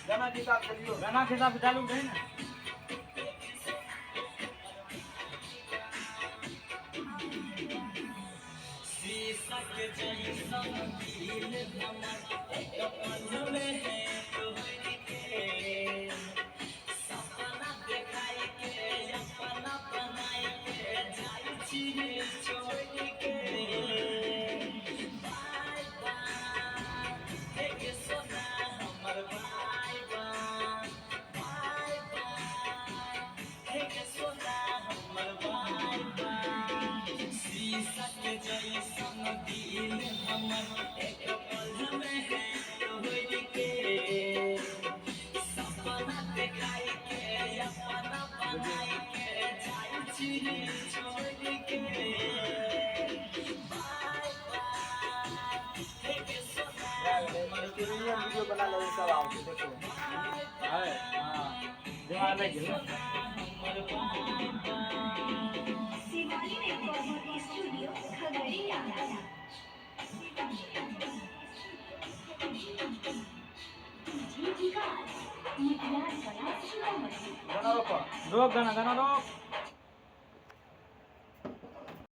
गाना के हिसाब से लियो, गाना के हिसाब से चालू करें ना। वीडियो बना ले सब आओ देखो हां दिमाग लग गया। शिवाली ने PRAMOD स्टूडियो खगड़िया। गाना रोको, रोक गाना, गाना रोक।